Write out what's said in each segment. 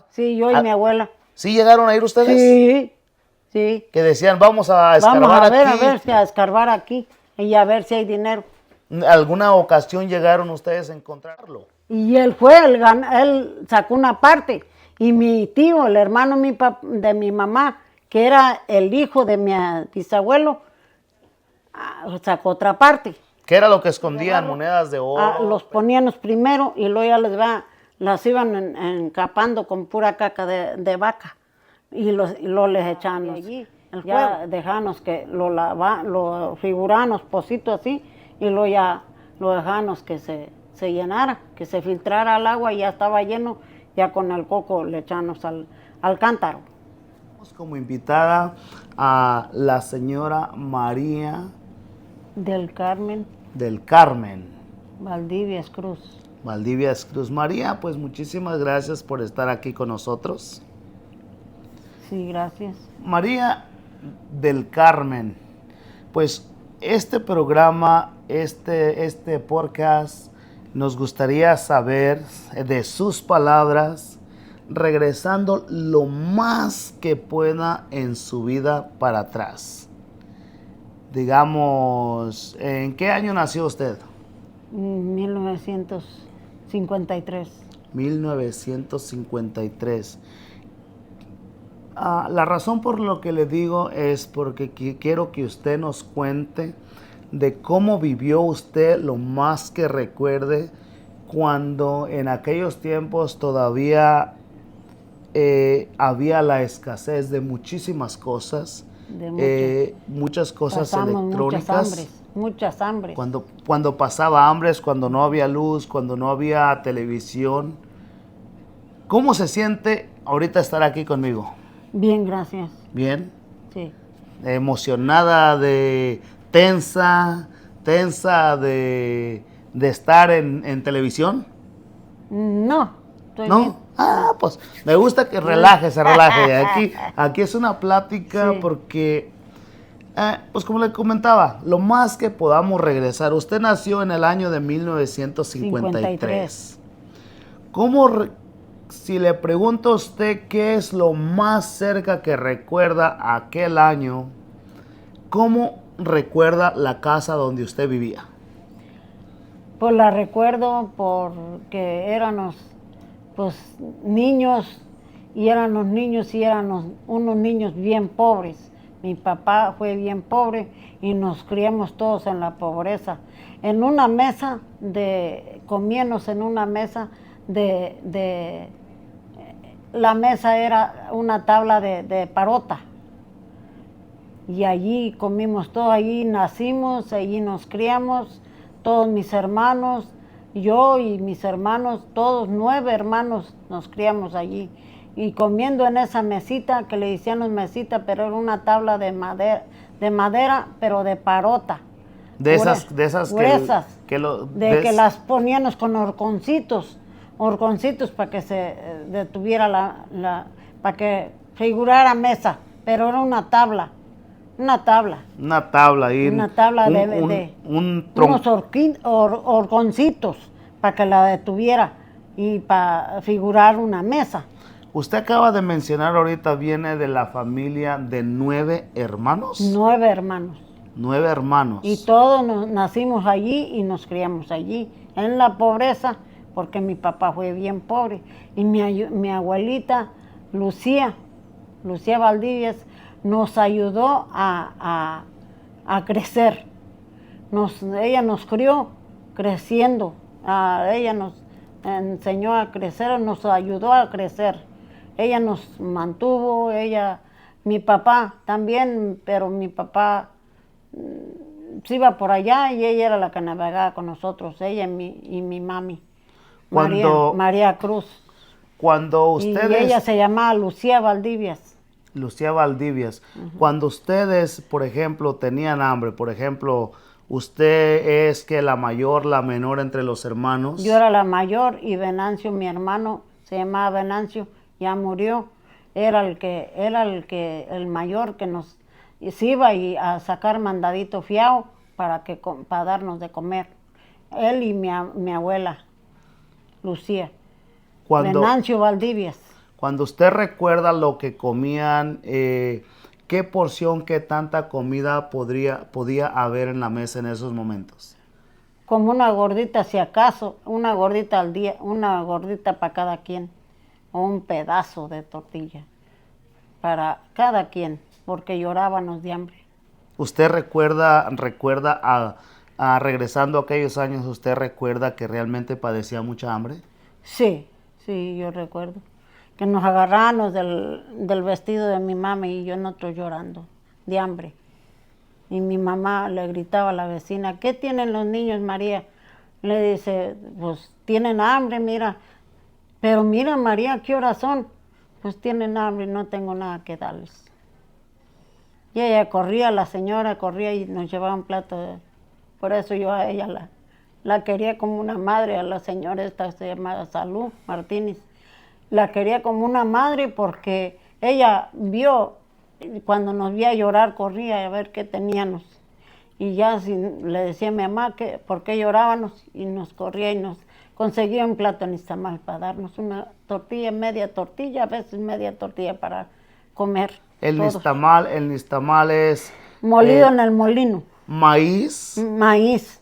Sí, yo y mi abuela. ¿Sí llegaron a ir ustedes? Sí, sí. Que decían, vamos a escarbar Vamos aquí. a ver, a escarbar aquí y a ver si hay dinero. ¿Alguna ocasión llegaron ustedes a encontrarlo? Y él fue, él sacó una parte. Y mi tío, el hermano de mi mamá, que era el hijo de mi bisabuelo, sacó otra parte. ¿Qué era lo que escondían? ¿Monedas de oro? Los poníamos primero y luego ya las iban encapando con pura caca de vaca. Y lo les echaban allí. Ya dejanos que lo figuramos pocito así y luego ya lo dejamos que se llenara, que se filtrara el agua y ya estaba lleno, ya con el coco le echamos al cántaro. Como invitada a la señora María Del Carmen. Del Carmen. Valdivias Cruz. Valdivias Cruz. María, pues muchísimas gracias por estar aquí con nosotros. Sí, gracias. María del Carmen, pues este programa, este podcast, nos gustaría saber de sus palabras, regresando lo más que pueda en su vida para atrás. Digamos, ¿en qué año nació usted? 1953. 1953. La razón por lo que le digo es porque quiero que usted nos cuente de cómo vivió usted lo más que recuerde cuando en aquellos tiempos todavía había la escasez de muchísimas cosas, muchas cosas electrónicas. Muchas hambres. Cuando pasaba hambres, cuando no había luz, cuando no había televisión. ¿Cómo se siente ahorita estar aquí conmigo? Bien, gracias. ¿Bien? Sí. ¿Emocionada, tensa de estar en televisión? No, estoy ¿No? bien. Pues me gusta que se relaje. Aquí es una plática, sí. Porque, pues como le comentaba, lo más que podamos regresar. Usted nació en el año de 1953. Si le pregunto a usted qué es lo más cerca que recuerda aquel año, ¿cómo recuerda la casa donde usted vivía? Pues la recuerdo porque éramos pues niños y éramos unos niños bien pobres. Mi papá fue bien pobre y nos criamos todos en la pobreza. Comíamos en una mesa la mesa era una tabla de parota. Y allí comimos todo, allí nacimos, allí nos criamos, todos mis hermanos, yo y mis hermanos, todos 9 hermanos nos criamos allí. Y comiendo en esa mesita, que le decíamos mesita, pero era una tabla de madera, pero de parota. De esas gruesas, que las poníamos con horconcitos para que se detuviera para que figurara mesa, pero era una tabla y unos horconcitos para que la detuviera y para figurar una mesa. Usted acaba de mencionar ahorita, viene de la familia de 9 hermanos. 9 hermanos. 9 hermanos. Y todos nacimos allí y nos criamos allí, en la pobreza, porque mi papá fue bien pobre. Y mi abuelita, Lucía Valdivias, nos ayudó a crecer. Ella nos crió creciendo. Ella nos enseñó a crecer, nos ayudó a crecer. Ella nos mantuvo, mi papá también, pero mi papá se iba por allá y ella era la que navegaba con nosotros, ella y mi mami, María Cruz. Cuando ustedes... Y ella se llamaba Lucía Valdivias. Lucía Valdivias. Cuando ustedes, por ejemplo, tenían hambre, por ejemplo, usted es que la mayor, la menor entre los hermanos. Yo era la mayor y Venancio, mi hermano, se llamaba Venancio, ya murió. Era el mayor que nos se iba a sacar mandadito fiao para darnos de comer. Él y mi abuela, Lucía. Venancio Valdivias. Cuando usted recuerda lo que comían, ¿qué porción, qué tanta comida podía haber en la mesa en esos momentos? Como una gordita, si acaso, una gordita al día, una gordita para cada quien, o un pedazo de tortilla para cada quien, porque llorábamos de hambre. ¿Usted recuerda regresando a aquellos años, usted recuerda que realmente padecía mucha hambre? Sí, sí, yo recuerdo. Que nos agarrábamos del vestido de mi mamá y yo nosotros llorando de hambre. Y mi mamá le gritaba a la vecina, ¿qué tienen los niños, María? Le dice, pues tienen hambre, mira. Pero mira, María, ¿qué horas son? Pues tienen hambre y no tengo nada que darles. Y ella corría, la señora corría y nos llevaba un plato. Por eso yo a ella la quería como una madre, a la señora esta se llama Salud Martínez. La quería como una madre porque ella vio, cuando nos veía llorar, corría a ver qué teníamos. Y ya le decía a mi mamá que por qué llorábamos y nos corría y nos conseguía un plato nixtamal para darnos una tortilla, media tortilla, a veces media tortilla para comer. El nixtamal es molido en el molino. Maíz. Maíz.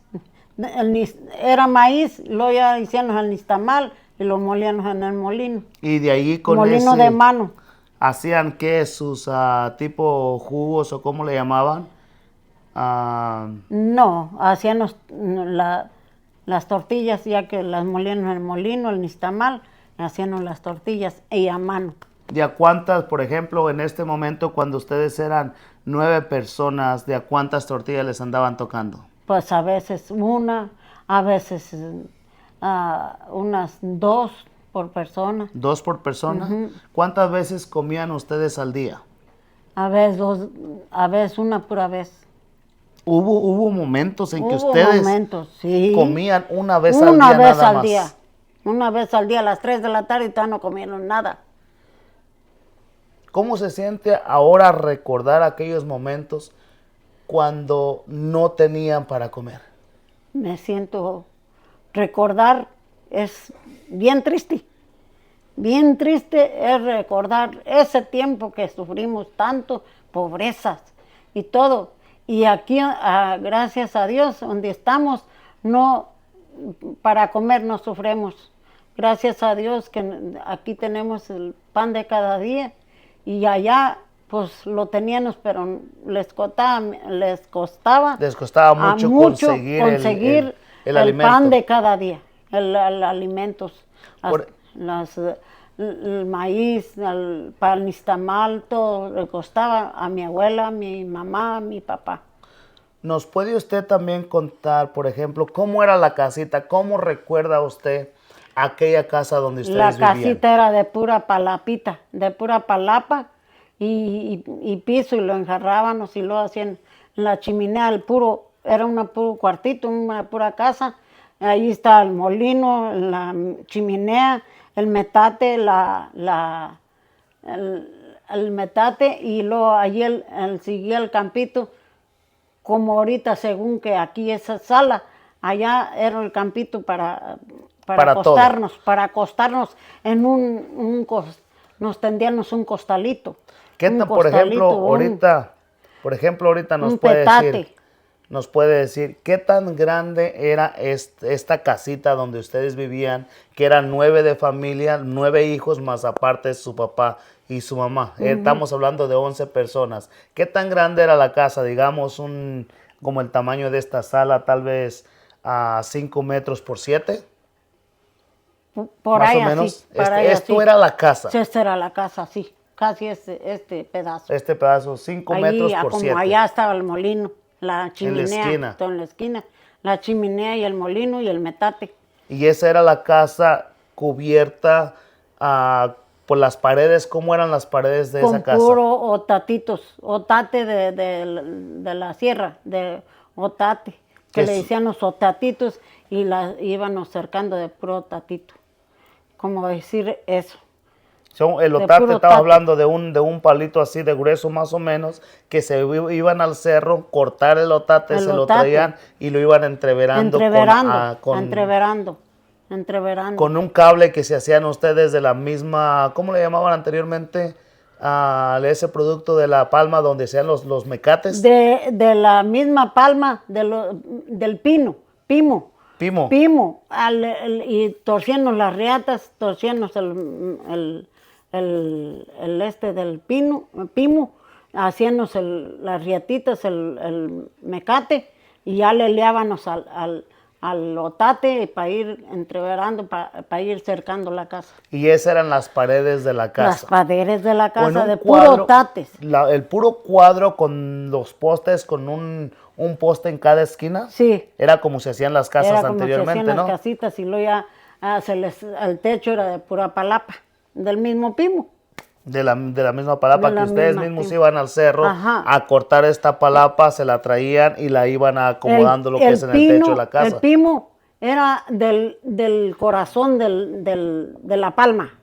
Era maíz, luego ya hicimos el nixtamal y lo molíamos en el molino. Y de ahí con molino de mano. ¿Hacían qué? ¿Sus tipo jugos o cómo le llamaban? No, hacíamos las tortillas, ya que las molíamos en el molino, el nixtamal, hacíamos las tortillas y a mano. ¿De a cuántas, por ejemplo, en este momento, cuando ustedes eran 9 personas, de a cuántas tortillas les andaban tocando? Pues a veces una, a veces unas 2 por persona. ¿2 por persona? ¿Cuántas veces comían ustedes al día? A veces a veces una pura vez. Hubo momentos en que ustedes sí, comían una vez al día nada más. Una vez al día, a las 3 de la tarde y todavía no comieron nada. ¿Cómo se siente ahora recordar aquellos momentos cuando no tenían para comer? Me siento, recordar es bien triste. Bien triste es recordar ese tiempo que sufrimos tanto, pobrezas y todo. Y aquí, gracias a Dios, donde estamos, no, para comer no sufrimos. Gracias a Dios que aquí tenemos el pan de cada día y allá pues lo teníamos, pero les costaba mucho conseguir el alimento. Pan de cada día, el alimentos, el maíz, el pan nixtamal, todo le costaba a mi abuela, a mi mamá, a mi papá. ¿Nos puede usted también contar, por ejemplo, cómo era la casita? ¿Cómo recuerda usted aquella casa donde ustedes vivían? La casita era de pura palapita, de pura palapa y piso, y lo enjarrábamos y lo hacían en la chimenea, era un puro cuartito, una pura casa. Ahí está el molino, la chimenea, el metate, el metate, y luego allí seguía el campito, como ahorita, según que aquí esa sala, allá era el campito para acostarnos en nos tendíamos un costalito. Por ejemplo, ahorita nos puede decir qué tan grande era esta casita donde ustedes vivían, que eran 9 de familia, 9 hijos, más aparte su papá y su mamá. Estamos hablando de 11 personas. ¿Qué tan grande era la casa? Digamos, como el tamaño de esta sala, tal vez a 5 metros por 7. Por más ahí o menos. así. Esto era la casa. Sí, esta era la casa, sí. Casi este pedazo. Este pedazo, 5 metros por 7. Como allá estaba el molino, la chimenea. En la esquina. Todo en la esquina. La chimenea y el molino y el metate. Y esa era la casa cubierta por las paredes. ¿Cómo eran las paredes de esa casa? Con puro otate de la sierra, de otate. Que le decían los otatitos y íbamos cercando de puro otatito. ¿Cómo decir eso? El otate, estaba hablando de un palito así de grueso más o menos, que se iban al cerro, cortar el otate, lo traían y lo iban entreverando. entreverando. Con un cable que se hacían ustedes de la misma, ¿cómo le llamaban anteriormente? Ese producto de la palma donde sean los mecates. De la misma palma del pimo. Pimo. Y torciendo las riatas, torciendo el del pimo, haciéndonos las riatitas, el mecate, y ya le liábamos al otate para ir entreverando, para ir cercando la casa. Y esas eran las paredes de la casa. Las paredes de la casa, de cuadro, puro otates. El puro cuadro con los postes, con un poste en cada esquina. Sí. Era como se hacían las casas era como anteriormente, se hacían ¿no? las casitas, y luego ya el techo era de pura palapa, del mismo pimo. De la misma palapa, De que la ustedes misma, mismos sí. iban al cerro Ajá. a cortar esta palapa, se la traían y la iban acomodando lo que es en el techo de la casa. El pimo era del corazón de la palma,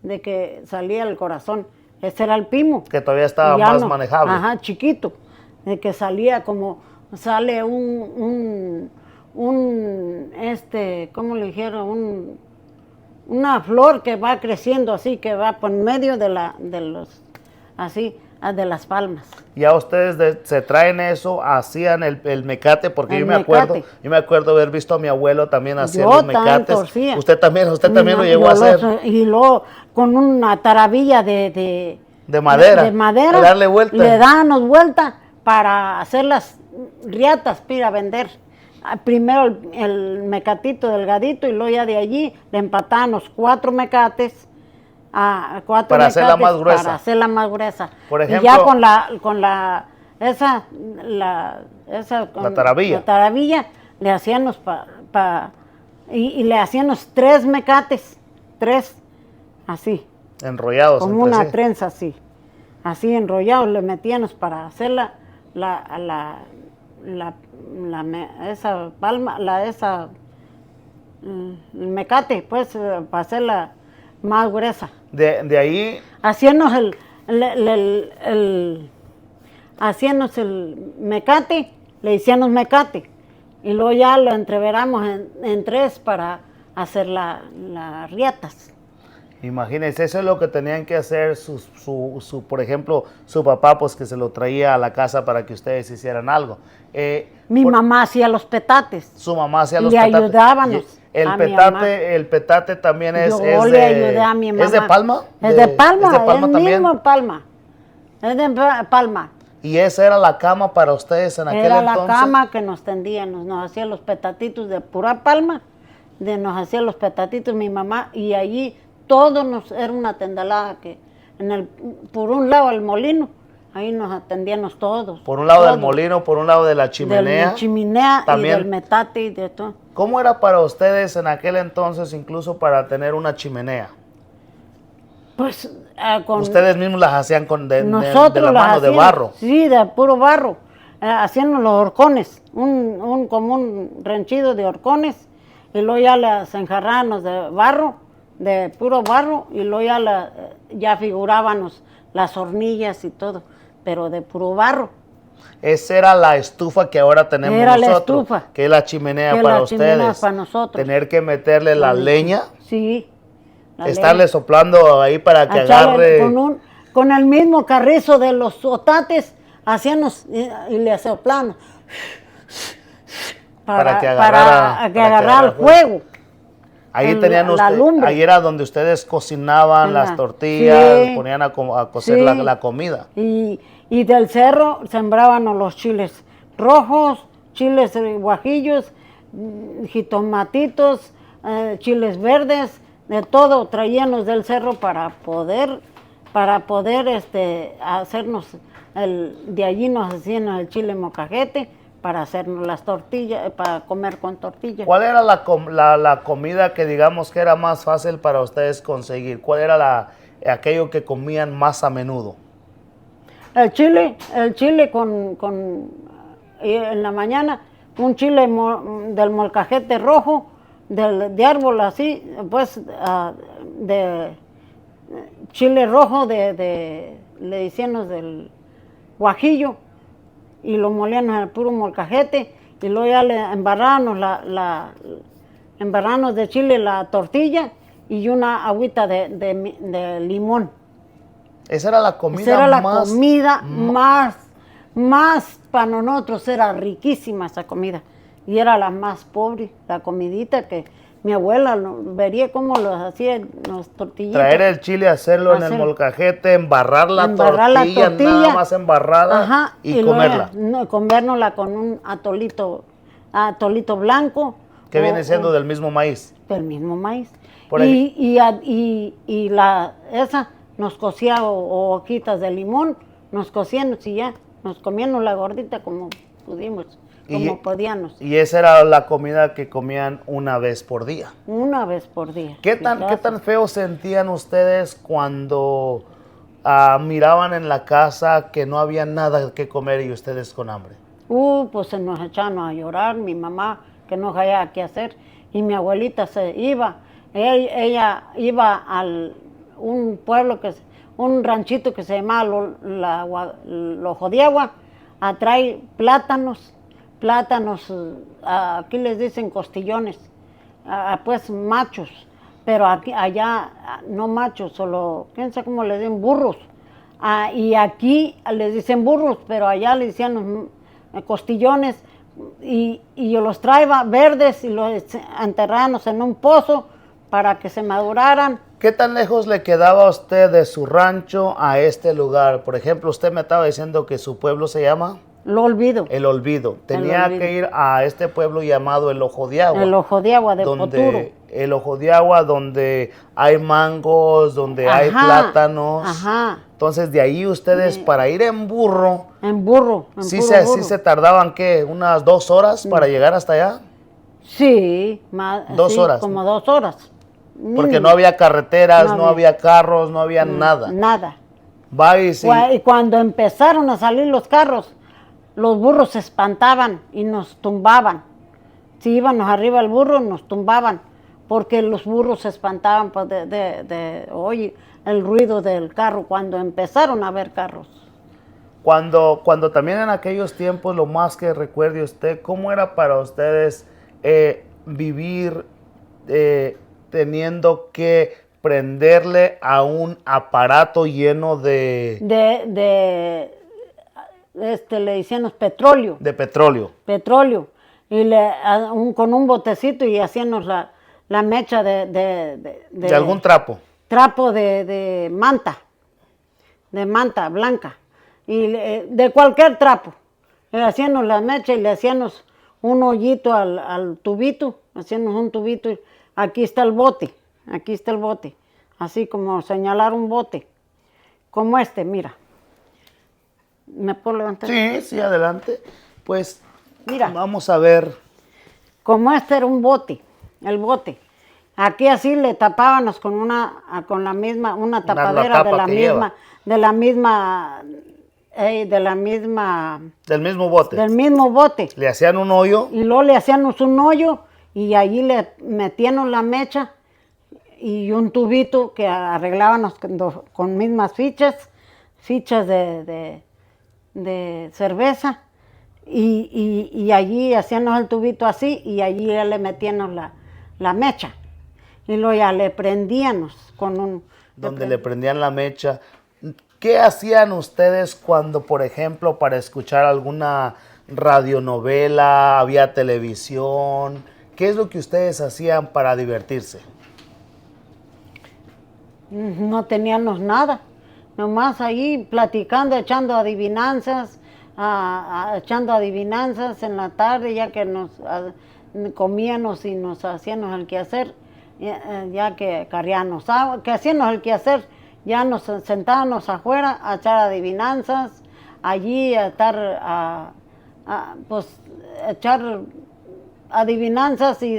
de que salía el corazón. Ese era el pimo. Que todavía estaba más manejable. Ajá, chiquito. De que salía como, sale ¿cómo le dijeron? Una flor que va creciendo así, que va por medio de las palmas. Ya ustedes se traen eso, hacían el mecate, porque yo me acuerdo haber visto a mi abuelo también hacer los mecates. Torcía. Usted también lo llegó a hacer. Y luego con una taravilla de madera. De madera. Darle vuelta. Le dábamos vuelta para hacer las riatas para ir a vender. Primero el mecatito delgadito, y luego ya de allí le empatábamos 4 mecates. Para hacerla más gruesa. Para hacerla más gruesa. Por ejemplo, y ya con la taravilla. La taravilla le hacíamos y le hacíamos 3 mecates, 3 así. Enrollados. Como una trenza así. Así enrollados le metíamos para hacer esa palma, el mecate, pues, para hacerla más gruesa. De ahí. Haciéndonos el mecate, le hicimos mecate, y luego ya lo entreveramos en 3 para hacer las riatas. Imagínense, eso es lo que tenían que hacer por ejemplo, su papá, pues que se lo traía a la casa para que ustedes hicieran algo. Mi mamá hacía los petates. Su mamá hacía los petates. Le ayudábamos. El petate también Yo le ayudé a mi mamá. ¿Es de palma? Es de palma, ¿Es de palma también? Mismo palma. Es de palma. ¿Y esa era la cama para ustedes en aquel entonces? Era la cama que nos tendían, nos hacía los petatitos de pura palma, nos hacía los petatitos mi mamá, y allí era una tendalada que por un lado el molino, ahí nos atendíamos todos. Por un lado del molino, por un lado de la chimenea. De la chimenea también. Y del metate y de todo. ¿Cómo era para ustedes en aquel entonces, incluso para tener una chimenea? Pues ustedes mismos las hacían de la mano, de barro. Sí, de puro barro. Haciendo los horcones, como un ranchido de horcones, y luego ya las enjarrábamos de barro, de puro barro, y luego ya figurábamos las hornillas y todo, pero de puro barro. Esa era la estufa que ahora tenemos nosotros, la estufa, que es la chimenea para ustedes. Para nosotros. Tener que meterle la leña. Sí. Estarle soplando ahí para que agarre. Con el mismo carrizo de los otates, hacíamos y le soplamos para que agarrara el fuego. Ahí tenían ustedes, ahí era donde ustedes cocinaban las tortillas, sí, ponían a cocer la comida. Y del cerro sembrábamos los chiles rojos, chiles guajillos, jitomatitos, chiles verdes, de todo traíamos del cerro para poder hacernos de allí nos hacían el chile mocajete para hacernos las tortillas, para comer con tortillas. ¿Cuál era la comida que digamos que era más fácil para ustedes conseguir? ¿Cuál era aquello que comían más a menudo? El chile en la mañana, un chile del molcajete rojo, de árbol así, pues, de chile rojo, le decíamos del guajillo, y lo molíamos en el puro molcajete, y luego ya le embarrábamos embarrarnos de chile la tortilla y una agüita de limón. Esa era la comida Esa era la más... comida más para nosotros, era riquísima esa comida. Y era la más pobre, la comidita que mi abuela vería cómo los hacía los tortillitos. Traer el chile, hacerlo en el molcajete, embarrar la tortilla, nada más embarrada. Ajá, y comerla. Comérnosla con un atolito blanco. Que viene siendo del mismo maíz. Del mismo maíz. Por ahí. Esa nos cocía hojitas de limón, nos cocíamos y ya, nos comíamos la gordita como pudimos, como podíamos. Y esa era la comida que comían una vez por día. Una vez por día. ¿Qué tan feo sentían ustedes cuando miraban en la casa que no había nada que comer y ustedes con hambre? Pues se nos echaban a llorar, mi mamá que no sabía qué hacer, y mi abuelita se iba, ella iba un pueblo, un ranchito que se llamaba Ojo de Agua, a traer plátanos, aquí les dicen costillones, pues machos, pero allá no machos, solo, quién sabe cómo les dicen, burros, y aquí les dicen burros, pero allá les decían costillones, y yo los traía verdes y los enterrábamos en un pozo para que se maduraran. ¿Qué tan lejos le quedaba a usted de su rancho a este lugar? Por ejemplo, usted me estaba diciendo que su pueblo se llama... Lo Olvido. El Olvido. Tenía que ir a este pueblo llamado El Ojo de Agua. El Ojo de Agua de Poturo. El Ojo de Agua, donde hay mangos, donde hay plátanos. Ajá. Entonces, de ahí ustedes para ir en burro. Sí se tardaban, ¿qué? ¿Unas 2 horas para llegar hasta allá? Sí, 2 horas. Como 2 horas. Porque no había carreteras, no había carros, no había nada. Nada. Y cuando empezaron a salir los carros, los burros se espantaban y nos tumbaban. Si íbamos arriba al burro, nos tumbaban, porque los burros se espantaban pues, oye, el ruido del carro, cuando empezaron a haber carros. Cuando también en aquellos tiempos, lo más que recuerde usted, ¿cómo era para ustedes vivir teniendo que prenderle a un aparato lleno le decíamos petróleo. De petróleo. Petróleo. Y con un botecito y hacíamos la mecha de algún trapo. Trapo de manta. De manta blanca. Y de cualquier trapo. Le hacíamos la mecha y le hacíamos un hoyito al tubito. Hacíamos un tubito. Y aquí está el bote. Aquí está el bote. Así como señalar un bote. Como mira. ¿Me puedo levantar? Sí, adelante. Pues, mira, vamos a ver. Como era un bote, el bote. Aquí así le tapábamos con una tapadera del mismo bote. Del mismo bote. Le hacían un hoyo. Y luego le hacíamos un hoyo y allí le metíamos la mecha y un tubito que arreglábamos con mismas fichas de cerveza y allí hacíamos el tubito así y allí ya le metíamos la mecha y luego ya le prendíamos con un... Donde le prendían la mecha. ¿Qué hacían ustedes cuando, por ejemplo, para escuchar alguna radionovela, había televisión? ¿Qué es lo que ustedes hacían para divertirse? No teníamos nada. Nomás ahí platicando, echando adivinanzas en la tarde, ya que nos comíamos y nos hacíamos el quehacer, ya que carríamos agua, que hacíamos el quehacer, ya nos sentábamos afuera a echar adivinanzas, allí a estar, pues, echar adivinanzas y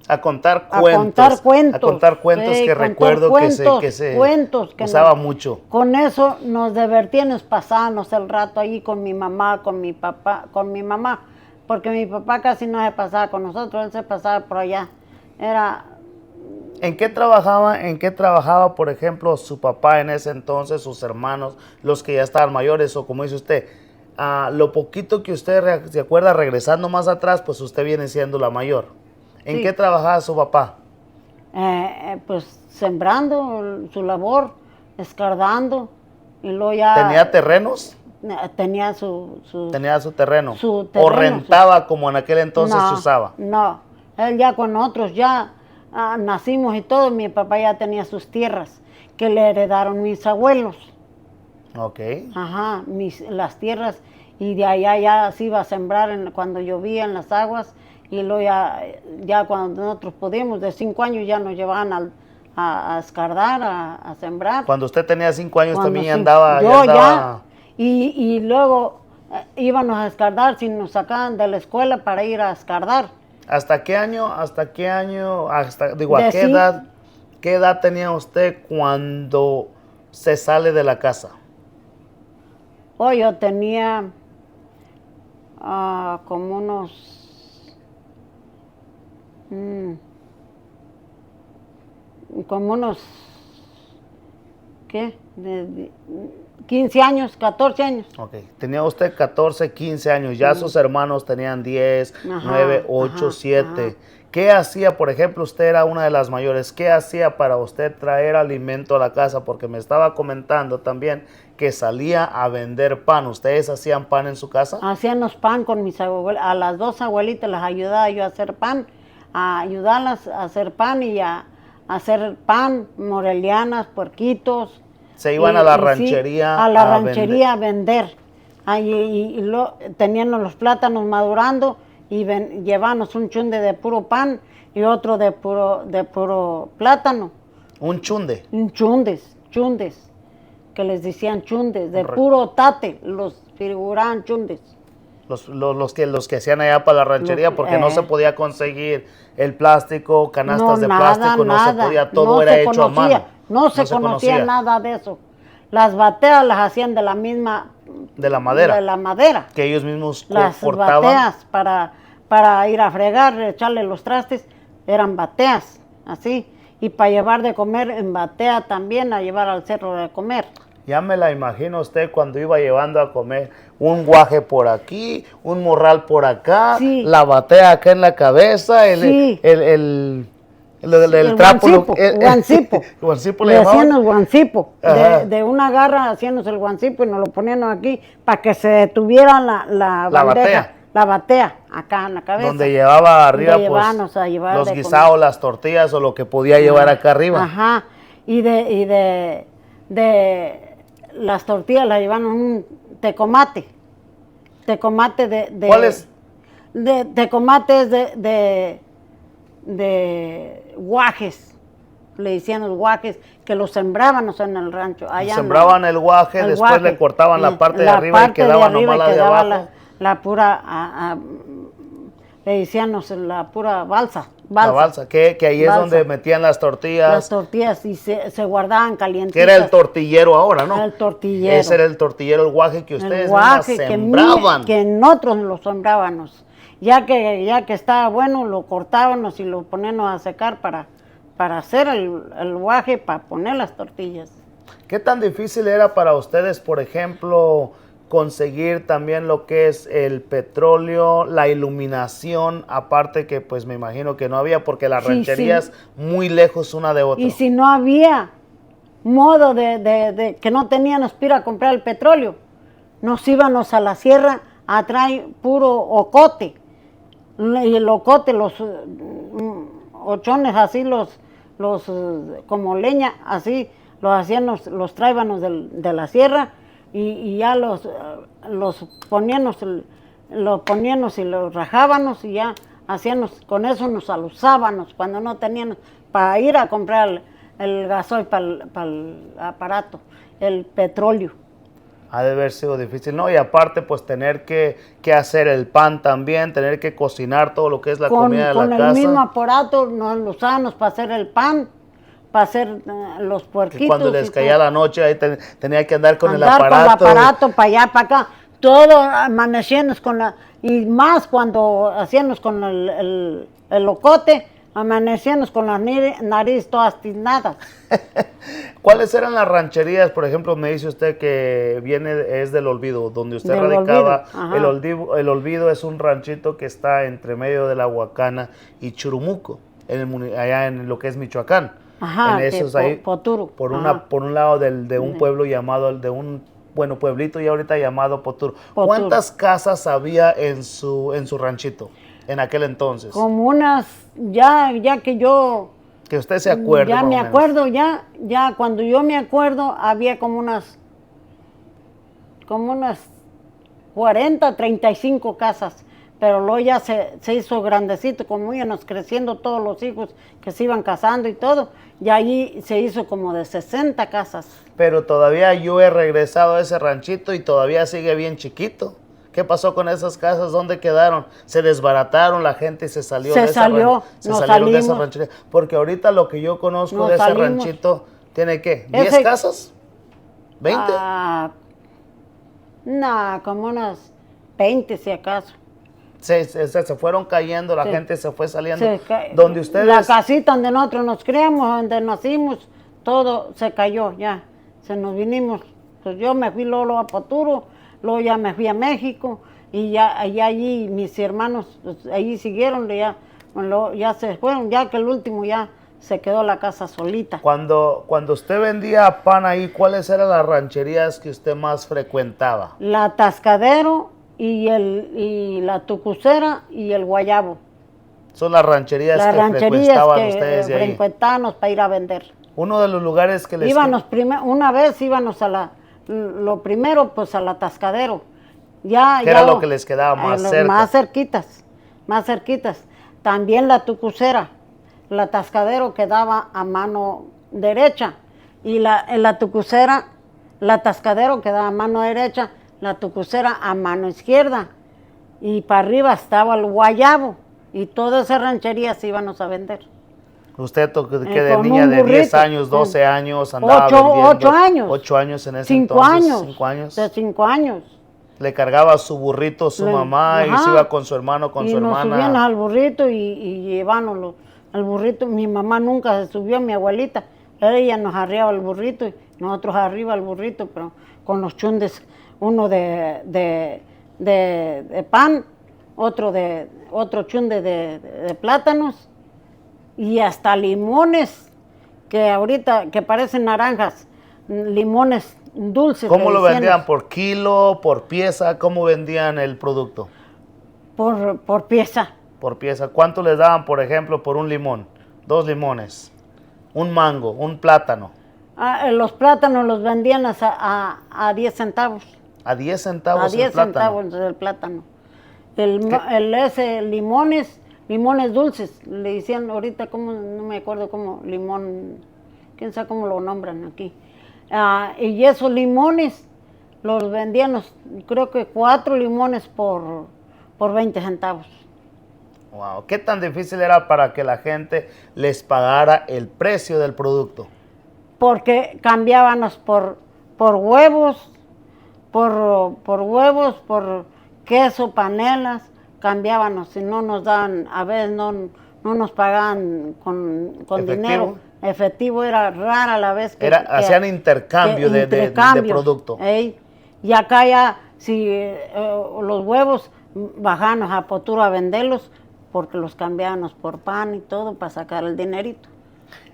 a contar cuentos. A contar cuentos que recuerdo que se usaba mucho. Con eso nos divertíamos, pasábamos el rato allí con mi mamá, con mi papá, con mi mamá, porque mi papá casi no se pasaba con nosotros, él se pasaba por allá. ¿En qué trabajaba, por ejemplo, su papá en ese entonces, sus hermanos, los que ya estaban mayores, o como dice usted, lo poquito que usted se acuerda, regresando más atrás, pues usted viene siendo la mayor. ¿En Sí. qué trabajaba su papá? Pues sembrando su labor, escardando, y luego ya ¿Tenía terrenos? tenía su Tenía su terreno. Su ¿O terreno, rentaba como en aquel entonces se usaba? No, él ya con otros ya nacimos y todo, mi papá ya tenía sus tierras que le heredaron mis abuelos. Ok. Ajá, las tierras, y de allá ya se iba a sembrar cuando llovía en las aguas, y luego ya cuando nosotros podíamos, de 5 años ya nos llevaban a escardar, a sembrar. Cuando usted tenía 5 años Cuando también sí, ya andaba... yo ya, y luego íbamos a escardar si nos sacaban de la escuela para ir a escardar. ¿Hasta qué año, digo, De a sí. qué edad tenía usted cuando se sale de la casa? Yo tenía como unos ¿qué? De 15 años, 14 años. Ok, tenía usted 14, 15 años, ya sus hermanos tenían 10, Ajá, 9, 8, ajá, 7. ¿Qué hacía, por ejemplo, usted era una de las mayores, qué hacía para usted traer alimento a la casa? Porque me estaba comentando también que salía a vender pan. ¿Ustedes hacían pan en su casa? Hacíamos pan con mis abuelas, a las 2 abuelitas las ayudaba yo a hacer pan, a ayudarlas a hacer pan y a hacer pan, morelianas, puerquitos. Se iban a la ranchería. Sí, a la ranchería a vender. Tenían los plátanos madurando y llevábamos un chunde de puro pan y otro de puro plátano. Un chunde. Chundes, que les decían chundes, de puro tate, los figuraban chundes. Los que hacían allá para la ranchería, porque no se podía conseguir el plástico, canastas de plástico, no se podía, todo era hecho a mano. No se conocía nada de eso. Las bateas las hacían de la misma... De la madera. De la madera. Que ellos mismos las cortaban. Bateas para ir a fregar, echarle los trastes, eran bateas, así. Y para llevar de comer en batea también, a llevar al cerro de comer. Ya me la imagino usted cuando iba llevando a comer un guaje por aquí, un morral por acá, sí. La batea acá en la cabeza, sí. el trapo. Guancipo. Guancipo le hacían el guancipo. De una garra hacíamos el guancipo y nos lo ponían aquí para que se detuviera la bandeja, la batea acá en la cabeza. Donde llevaba arriba los guisados, las tortillas o lo que podía llevar acá arriba. Ajá. Y de las tortillas las llevaban un tecomate. Tecomate ¿Cuál es? Tecomate es de guajes, le decían los guajes, que los sembrábamos en el rancho. Sembraban el guaje, después le cortaban la parte de arriba y quedaba nomás la de abajo. La pura, le decíamos la pura balsa. La balsa, que ahí es donde metían las tortillas. Las tortillas y se guardaban calientitas. Que era el tortillero ahora, ¿no? El tortillero. Ese era el tortillero, el guaje que ustedes sembraban. Que nosotros lo sembrábamos. Ya que estaba bueno, lo cortábamos y lo poníamos a secar para hacer el guaje, para poner las tortillas. ¿Qué tan difícil era para ustedes, por ejemplo, conseguir también lo que es el petróleo, la iluminación, aparte que pues me imagino que no había porque las rancherías muy lejos una de otra? Y si no había modo de que no teníamos para ir a comprar el petróleo, nos íbamos a la sierra a traer puro ocote. Y el ocote, los ochones así, los como leña, así, los traíbamos de la sierra y ya los poníamos y los rajábamos y ya hacíamos, con eso nos alusábamos cuando no teníamos para ir a comprar el gasoil para el aparato, el petróleo. Ha de haber sido difícil, ¿no? Y aparte, pues, tener que hacer el pan también, tener que cocinar todo lo que es la comida de la casa. Con el mismo aparato nos lo usábamos para hacer el pan, para hacer los puerquitos. Y cuando les caía la noche, ahí tenía que andar con el aparato. Con el aparato para allá, para acá. Todo amanecíamos y más cuando hacíamos con el locote, amanecíamos con las nariz todas tiznadas. ¿Cuáles eran las rancherías? Por ejemplo, me dice usted que es del Olvido, donde usted Del radicaba. Olvido, El Olvido es un ranchito que está entre medio de la Huacana y Churumuco, allá en lo que es Michoacán. Ajá, En esos que ahí, Poturo. por Ajá. por un lado de un pueblo llamado, pueblito y ahorita llamado Poturo. Poturo. ¿Cuántas casas había en su ranchito en aquel entonces? Como unas, ya que yo... Que usted se acuerde Ya más o me menos. acuerdo, ya cuando yo me acuerdo, había como unas 40, 35 casas, pero luego ya se hizo grandecito, como íbamos creciendo todos los hijos que se iban casando y todo, y allí se hizo como de 60 casas. Pero todavía yo he regresado a ese ranchito y todavía sigue bien chiquito. ¿Qué pasó con esas casas? ¿Dónde quedaron? Se desbarataron, la gente se salió Se de esa salió, se nos salieron de esa salimos. ranchería. Porque ahorita lo que yo conozco Nos de ese salimos. ranchito, ¿tiene qué? Ese- ¿10 casas? ¿20? No, como unas 20 si acaso. Se fueron cayendo, la Sí. gente se fue saliendo. Se ca- Donde ustedes... La casita donde nosotros nos criamos, donde nacimos, todo se cayó ya. Se nos vinimos. Pues yo me fui luego a Poturo, luego ya me fui a México y ya allí mis hermanos pues, allí siguieron, ya se fueron, ya que el último ya se quedó la casa solita. Cuando usted vendía pan ahí, ¿cuáles eran las rancherías que usted más frecuentaba? La Atascadero y la Tucucera y el Guayabo. Son las rancherías Las que rancherías frecuentaban que ustedes de ahí. frecuentábamos para ir a vender. Uno de los lugares que les... Una vez íbamos lo primero pues al Atascadero. ¿Qué era lo que les quedaba más cerca? Más cerquitas. También la Tucucera. El Atascadero quedaba a mano derecha. Y en la Tucucera, el Atascadero quedaba a mano derecha, la Tucucera a mano izquierda. Y para arriba estaba el Guayabo. Y todas esas rancherías íbamos a vender. Usted que de con niña un de 10 burrito, años, 12 años, andaba 8 vendiendo. años. 8 años en ese 5 entonces. años. 5 años. De 5 años. Le cargaba su burrito su mamá y Ajá. se iba con su hermano, con su Y nos subíamos hermana. al burrito y llevándolo. Al burrito, mi mamá nunca se subió, mi abuelita. Ella nos arriaba el burrito y nosotros arriba el burrito, pero con los chundes, uno de pan, otro chunde de plátanos y hasta limones, que ahorita que parecen naranjas, limones dulces. ¿Cómo le lo decían, vendían? ¿Por kilo? ¿Por pieza? ¿Cómo vendían el producto? por pieza. Por pieza. ¿Cuánto les daban, por ejemplo, por un limón? 2 limones. Un mango, un plátano. Los plátanos los vendían a 10 centavos. A 10 centavos A 10 el plátano. centavos el plátano. Limones dulces, le decían ahorita, no me acuerdo cómo, limón, quién sabe cómo lo nombran aquí. Y esos limones los vendían, creo que 4 limones por 20 centavos. Wow. ¿Qué tan difícil era para que la gente les pagara el precio del producto? Porque cambiábamos por huevos, por queso, panelas, cambiábamos, si no nos daban, a veces no nos pagaban con dinero efectivo, era rara la vez que hacían intercambio de producto. Y acá ya, si los huevos bajábamos a Poturo a venderlos, porque los cambiábamos por pan y todo para sacar el dinerito,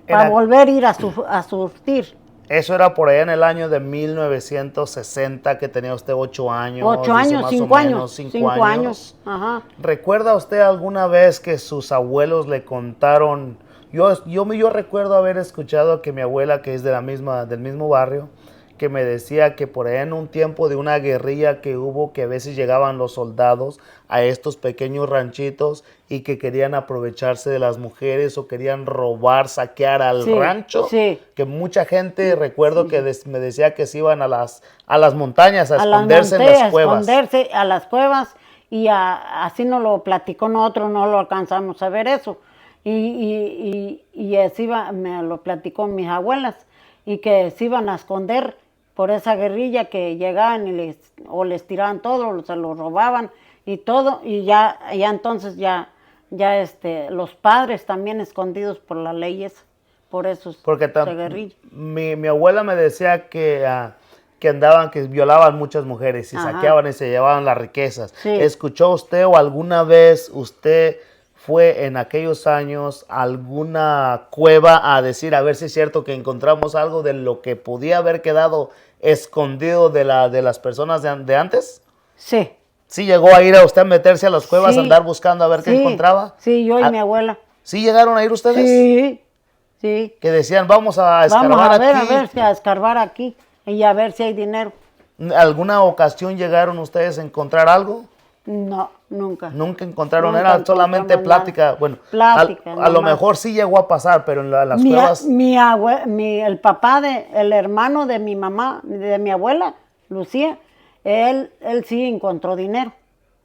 para volver a ir a surtir. Eso era por allá en el año de 1960, que tenía usted 8 años. 8 años, 5 años. 5 años. Ajá. ¿Recuerda usted alguna vez que sus abuelos le contaron? Yo recuerdo haber escuchado que mi abuela, que es del mismo barrio, que me decía que por allá en un tiempo de una guerrilla que hubo, que a veces llegaban los soldados a estos pequeños ranchitos y que querían aprovecharse de las mujeres o querían robar, saquear al rancho. Sí. Que mucha gente, recuerdo que me decía que se iban a las montañas a esconderse en las cuevas. A esconderse a las cuevas y así nos lo platicó, nosotros no lo alcanzamos a ver eso. Y así me lo platicó mis abuelas y que se iban a esconder por esa guerrilla, que llegaban y les tiraban todo, se lo robaban y todo, y ya entonces ya los padres también escondidos por las leyes, por eso Porque se guerrilla. mi abuela me decía que andaban, que violaban muchas mujeres y Ajá. saqueaban y se llevaban las riquezas. Sí. ¿Escuchó usted o alguna vez usted fue en aquellos años a alguna cueva a decir a ver si es cierto que encontramos algo de lo que podía haber quedado escondido de las personas de antes? Sí. ¿Sí llegó a ir a usted a meterse a las cuevas, Sí. a andar buscando a ver qué Sí. encontraba? Sí, yo y Ah, mi abuela. ¿Sí llegaron a ir ustedes? Sí, sí. Que decían, vamos a escarbar Vamos a aquí. ver, a escarbar aquí y a ver si hay dinero. ¿Alguna ocasión llegaron ustedes a encontrar algo? No, nunca. Nunca encontraron, Nunca era solamente encontramos plática. nada. Bueno, Plática, a lo nomás. mejor sí llegó a pasar, pero en las Mi, cuevas. el papá el hermano de mi mamá, de mi abuela, Lucía, él sí encontró dinero.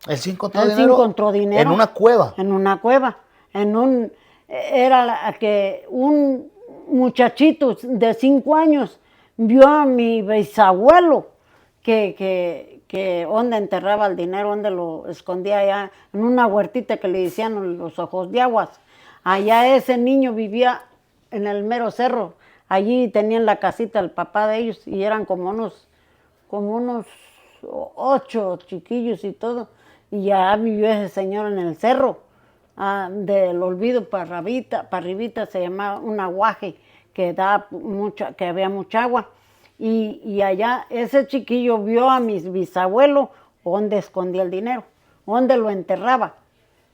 ¿Él sí encontró Él sí dinero? encontró dinero. En una cueva. En una cueva. Que un muchachito de 5 años vio a mi bisabuelo que donde enterraba el dinero, donde lo escondía allá, en una huertita que le decían los ojos de aguas. Allá ese niño vivía en el mero cerro. Allí tenían la casita el papá de ellos y eran como unos 8 chiquillos y todo. Y ya vivió ese señor en el cerro. Del olvido para arribita se llamaba un aguaje que había mucha agua. Y allá ese chiquillo vio a mis bisabuelos donde escondía el dinero, donde lo enterraba.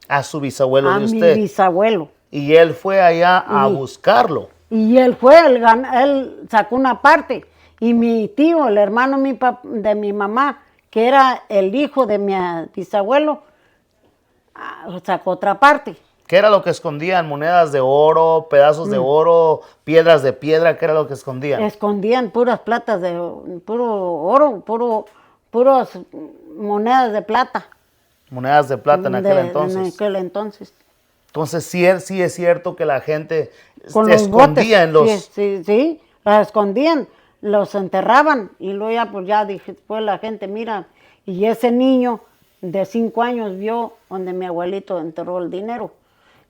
A su bisabuelo A de mi usted. bisabuelo. Y él fue allá a buscarlo. Y él él sacó una parte. Y mi tío, el hermano de mi mamá, que era el hijo de mi bisabuelo, sacó otra parte. ¿Qué era lo que escondían? ¿Monedas de oro, pedazos de oro, piedras de piedra? ¿Qué era lo que escondían? Escondían puras platas de puro oro, puras monedas de plata. Monedas de plata en aquel entonces. En aquel entonces. Entonces sí es cierto que la gente Con se los escondía en los... botes. Sí, las escondían, los enterraban y luego ya pues ya después la gente mira, y ese niño de 5 años vio donde mi abuelito enterró el dinero.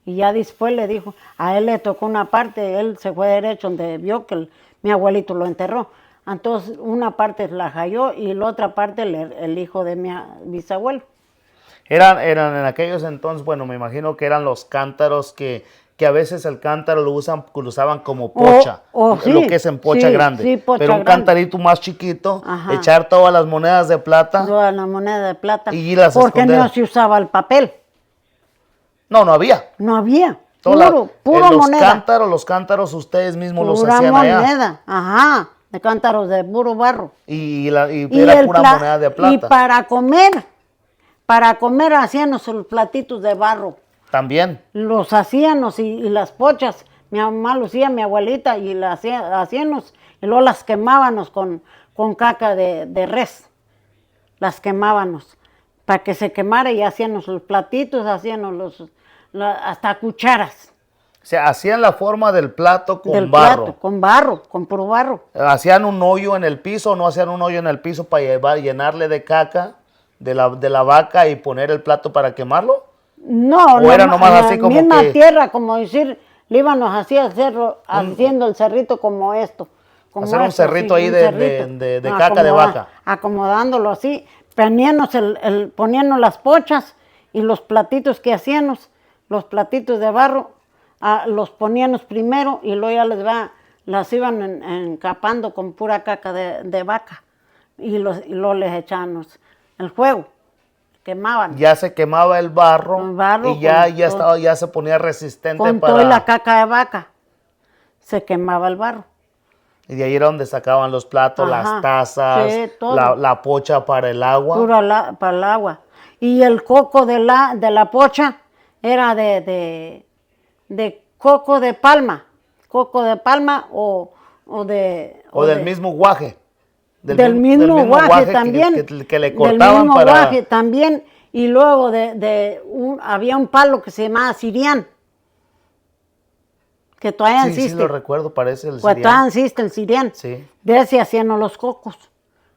Y ya después le dijo, a él le tocó una parte, él se fue derecho donde vio que mi abuelito lo enterró. Entonces una parte la halló y la otra parte el hijo de mi bisabuelo. Eran en aquellos entonces, bueno, me imagino que eran los cántaros que a veces el cántaro lo usaban como pocha, sí, lo que es en pocha sí, grande. sí, pocha pero un grande. Cantarito más chiquito, Ajá. echar todas las monedas de plata. Toda la moneda de plata. Y las porque esconder. no se usaba el papel. No había. No había. Toda Puro moneda. Los cántaros ustedes mismos los Pura hacían allá. moneda, ajá, de cántaros de puro barro. Y era pura moneda de plata. Y para comer hacíamos los platitos de barro. También. Los hacíamos y las pochas, mi mamá lo hacía, mi abuelita, y las hacíamos, y luego las quemábamos con caca de res. Las quemábamos para que se quemara y hacíamos los platitos, hacíamos hasta cucharas. O sea, hacían la forma del plato con barro. Con puro barro. ¿Hacían un hoyo en el piso o no hacían un hoyo en el piso para llenarle de caca de la vaca y poner el plato para quemarlo? No, ¿O era nomás así como misma que...? tierra, como decir, le íbamos así al cerro, haciendo el cerrito como esto. Como hacer un esto, cerrito sí, ahí un de caca de vaca. Acomodándolo así, poníamos las pochas y los platitos que hacíamos, los platitos de barro, los poníamos primero y luego ya las iban encapando con pura caca de vaca y luego les echábamos el fuego. Quemaban. Ya se quemaba el barro y ya se ponía resistente con para... toda la caca de vaca. Se quemaba el barro. Y de ahí era donde sacaban los platos, Ajá, las tazas, sí, todo. la pocha para el agua. Para el agua. Y el coco de la pocha era de coco de palma. Coco de palma o del mismo guaje. Del mismo guaje también. Que le cortaban del mismo para... guaje también. Y luego había un palo que se llamaba sirián. Que todavía existe. Sí, lo recuerdo, parece el pues sirián. todavía existe el sirián. Sí. De ese hacíamos los cocos.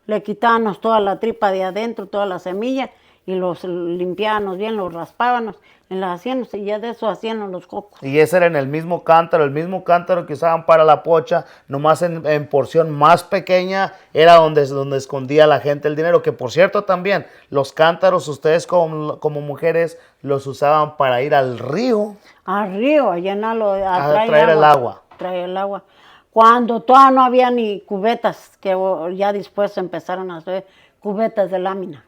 Le quitábamos toda la tripa de adentro, toda la semilla, y los limpiábamos bien, los raspábamos en las hacíamos y ya de eso hacíamos los cocos. Y ese era en el mismo cántaro que usaban para la pocha, nomás en porción más pequeña era donde escondía la gente el dinero, que por cierto también los cántaros ustedes como mujeres los usaban para ir al río. Al río, a llenarlo, A traer el agua. Traer el agua. Cuando todavía no había ni cubetas, que ya después empezaron a hacer cubetas de lámina.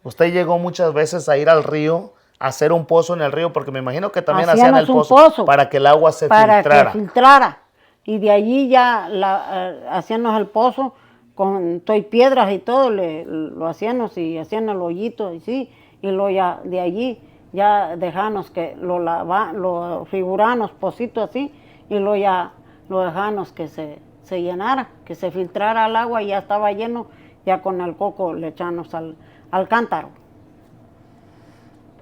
Usted llegó muchas veces a ir al río, a hacer un pozo en el río, porque me imagino que también Hacíamos hacían el un pozo para que el agua se filtrara. Para que filtrara. Y de allí ya hacíamos el pozo con piedras y todo, lo hacíamos y hacíamos el hoyito y sí, y luego ya de allí ya dejábamos que lo figurábamos pocito así, y luego ya lo dejábamos que se llenara, que se filtrara el agua y ya estaba lleno, ya con el coco le echábamos al cántaro.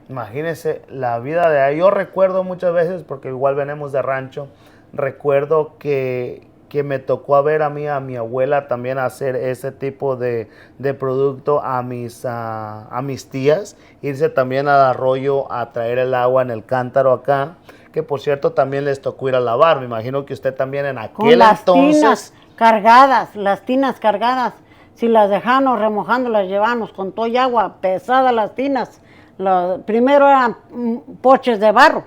Imagínense la vida de ahí. Yo recuerdo muchas veces, porque igual venimos de rancho, recuerdo que me tocó ver a mi abuela también hacer ese tipo de producto a mis tías, irse también al arroyo a traer el agua en el cántaro acá, que por cierto también les tocó ir a lavar. Me imagino que usted también en aquel entonces... Las tinas cargadas, si las dejamos remojando, las llevamos con todo y agua, pesadas las tinas. Primero eran poches de barro,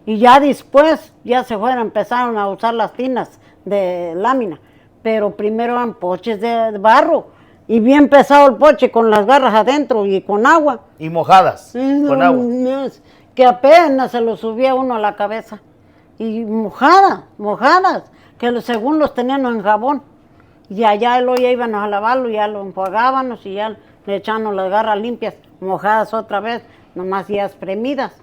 y ya después ya empezaron a usar las tinas de lámina, pero primero eran poches de barro, y bien pesado el poche con las garras adentro y con agua. Y mojadas, con agua. Que apenas se lo subía uno a la cabeza, y mojadas, que según los teníamos en jabón, y allá luego ya íbamos a lavarlo, ya lo enjuagábamos y ya le echábamos las garras limpias, mojadas otra vez, nomás ya espremidas.